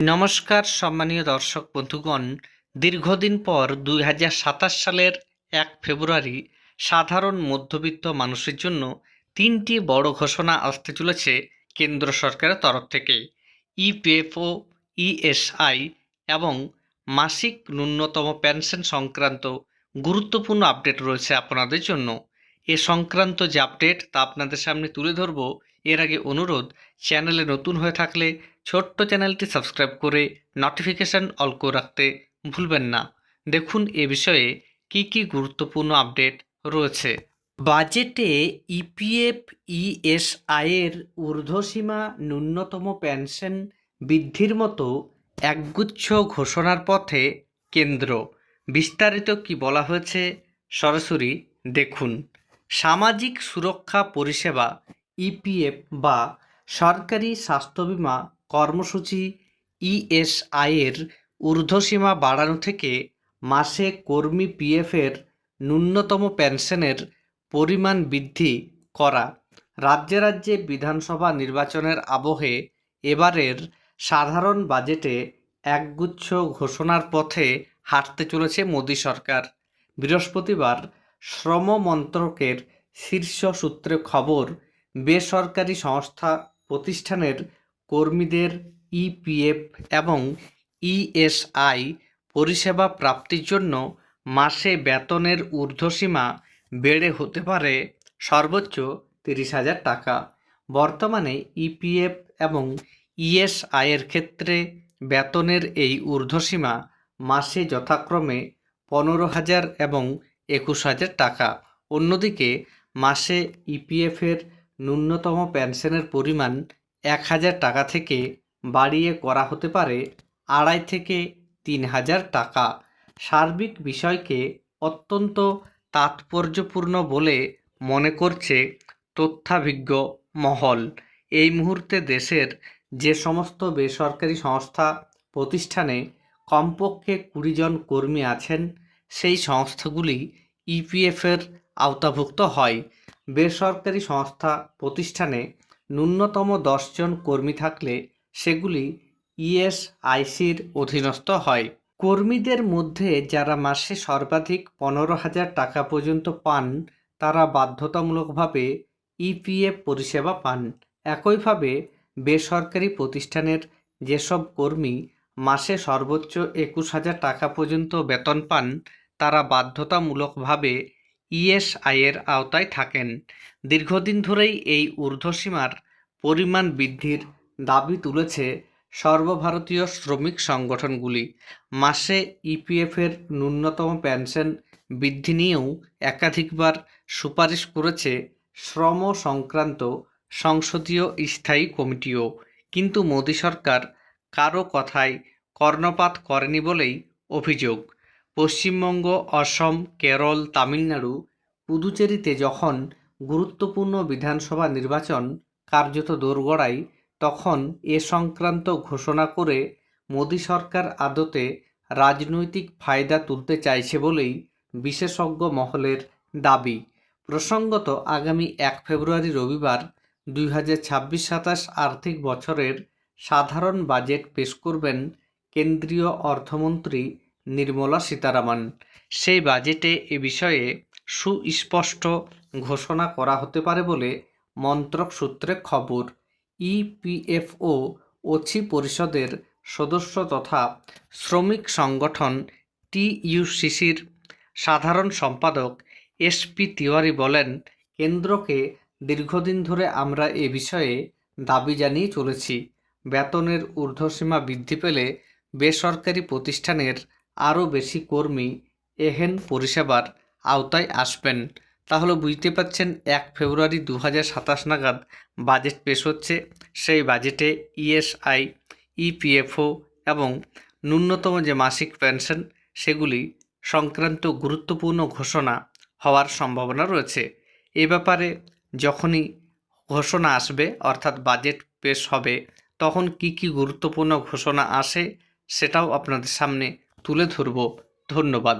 নমস্কার সম্মানীয় দর্শক বন্ধুগণ, দীর্ঘদিন পর 2027 সালের 1 ফেব্রুয়ারি সাধারণ মধ্যবিত্ত মানুষের জন্য 3টি বড় ঘোষণা আসতে চলেছে কেন্দ্র সরকারের তরফ থেকে। ইপিএফও, ইএসআই এবং মাসিক ন্যূনতম পেনশন সংক্রান্ত গুরুত্বপূর্ণ আপডেট রয়েছে আপনাদের জন্য। এ সংক্রান্ত যে আপডেট তা আপনাদের সামনে তুলে ধরব। এর আগে অনুরোধ, চ্যানেলে নতুন হয়ে থাকলে ছোট্ট চ্যানেলটি সাবস্ক্রাইব করে নোটিফিকেশান অল করে রাখতে ভুলবেন না। দেখুন এ বিষয়ে কি কি গুরুত্বপূর্ণ আপডেট রয়েছে। বাজেটে ইপিএফ, ইএসআইয়ের ঊর্ধ্বসীমা, ন্যূনতম পেনশন বৃদ্ধির মতো একগুচ্ছ ঘোষণার পথে কেন্দ্র। বিস্তারিত কি বলা হয়েছে সরাসরি দেখুন। সামাজিক সুরক্ষা পরিষেবা ইপিএফ বা সরকারি স্বাস্থ্য বীমা কর্মসূচি ইএসআইয়ের ঊর্ধ্বসীমা বাড়ানো থেকে মাসে কর্মী পিএফের ন্যূনতম পেনশনের পরিমাণ বৃদ্ধি করা। রাজ্যে রাজ্যে বিধানসভা নির্বাচনের আবহে এবারের সাধারণ বাজেটে একগুচ্ছ ঘোষণার পথে হাঁটতে চলেছে মোদী সরকার। বৃহস্পতিবার শ্রম মন্ত্রকের শীর্ষ সূত্রে খবর, বেসরকারি সংস্থা প্রতিষ্ঠানের কর্মীদের ইপিএফ এবং ইএসআই পরিষেবা প্রাপ্তির জন্য মাসে বেতনের ঊর্ধ্বসীমা বেড়ে হতে পারে সর্বোচ্চ 30,000 টাকা। বর্তমানে ইপিএফ এবং ইএসআইয়ের ক্ষেত্রে বেতনের এই ঊর্ধ্বসীমা মাসে যথাক্রমে 15,000 এবং 21,000 টাকা। অন্যদিকে মাসে ইপিএফের ন্যূনতম পেনশনের পরিমাণ 1,000 টাকা থেকে বাড়িয়ে করা হতে পারে 2,500 থেকে 3,000 টাকা। সার্বিক বিষয়কে অত্যন্ত তাৎপর্যপূর্ণ বলে মনে করছে তথ্যাভিজ্ঞ মহল। এই মুহূর্তে দেশের যে সমস্ত বেসরকারি সংস্থা প্রতিষ্ঠানে কমপক্ষে 20 জন কর্মী আছেন, সেই সংস্থাগুলি ইপিএফের আওতাভুক্ত হয়। বেসরকারি সংস্থা প্রতিষ্ঠানে ন্যূনতম 10 জন কর্মী থাকলে সেগুলি ইএসআইসির অধীনস্থ হয়। কর্মীদের মধ্যে যারা মাসে সর্বাধিক 15,000 টাকা পর্যন্ত পান, তারা বাধ্যতামূলকভাবে ইপিএফ পরিষেবা পান। একইভাবে বেসরকারি প্রতিষ্ঠানের যেসব কর্মী মাসে সর্বোচ্চ 21,000 টাকা পর্যন্ত বেতন পান, তারা বাধ্যতামূলকভাবে ইএসআইয়ের আওতায় থাকেন। দীর্ঘদিন ধরেই এই ঊর্ধ্বসীমার পরিমাণ বৃদ্ধির দাবি তুলেছে সর্বভারতীয় শ্রমিক সংগঠনগুলি। মাসে ইপিএফের ন্যূনতম পেনশন বৃদ্ধি নিয়েও একাধিকবার সুপারিশ করেছে শ্রম সংক্রান্ত সংসদীয় স্থায়ী কমিটিও, কিন্তু মোদী সরকার কারো কথায় কর্ণপাত করেনি বলেই অভিযোগ। পশ্চিমবঙ্গ, অসম, কেরল, তামিলনাড়ু, পুদুচেরিতে যখন গুরুত্বপূর্ণ বিধানসভা নির্বাচন কার্যত দোরগোড়ায়, তখন এ সংক্রান্ত ঘোষণা করে মোদী সরকার আদতে রাজনৈতিক ফায়দা তুলতে চাইছে বলেই বিশেষজ্ঞ মহলের দাবি। প্রসঙ্গত, আগামী 1 ফেব্রুয়ারি রবিবার 2026-27 আর্থিক বছরের সাধারণ বাজেট পেশ করবেন কেন্দ্রীয় অর্থমন্ত্রী নির্মলা সীতারামন। সেই বাজেটে এ বিষয়ে সুস্পষ্ট ঘোষণা করা হতে পারে বলে মন্ত্রক সূত্রে খবর। ইপিএফও অছি পরিষদের সদস্য তথা শ্রমিক সংগঠন টিইউসিসির সাধারণ সম্পাদক এসপি তিওয়ারি বলেন, কেন্দ্রকে দীর্ঘদিন ধরে আমরা এ বিষয়ে দাবি জানিয়ে চলেছি। বেতনের ঊর্ধ্বসীমা বৃদ্ধি পেলে বেসরকারি প্রতিষ্ঠানের আরও বেশি কর্মী এহেন পরিষেবার আওতায় আসবেন। তাহলে বুঝতে পারছেন, 1 ফেব্রুয়ারি 2027 নাগাদ বাজেট পেশ হচ্ছে। সেই বাজেটে ইএসআই, ইপিএফও এবং ন্যূনতম যে মাসিক পেনশন, সেগুলি সংক্রান্ত গুরুত্বপূর্ণ ঘোষণা হওয়ার সম্ভাবনা রয়েছে। এ ব্যাপারে যখনই ঘোষণা আসবে, অর্থাৎ বাজেট পেশ হবে, তখন কি কি গুরুত্বপূর্ণ ঘোষণা আসে সেটাও আপনাদের সামনে তুলে ধরব। ধন্যবাদ।